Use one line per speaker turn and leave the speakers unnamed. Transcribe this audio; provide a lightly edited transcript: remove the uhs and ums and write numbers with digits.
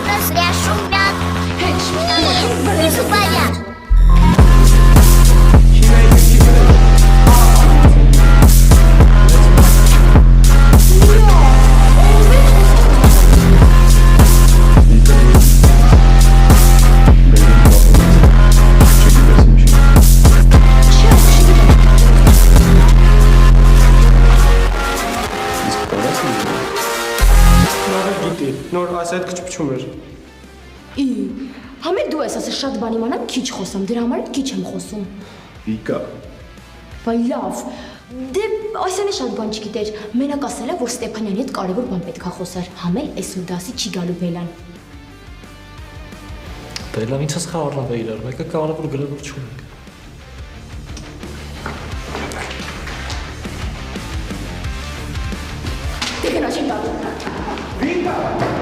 завтра зря шумят. Внизу болят.
Նոր այս այդ քչփչում էր։
Համել դու ես ասես շատ բան իմանամ, քիչ խոսամ, դրա համար քիչ եմ խոսում։
Վիկա։
Բայ լավ։ Դե այսինքն շատ բան չգիտեր։ Մենակ ասել է, որ Ստեփանյանի հետ կարևոր բան պետք է խոսար։ Համել այսօր դասի չի գալու Բելան։
Բելան ինձ խառնավ է իրար, մեկը կարևոր գրավոր չունենք։
Դե գնա չեմ տալու։
Վիկա։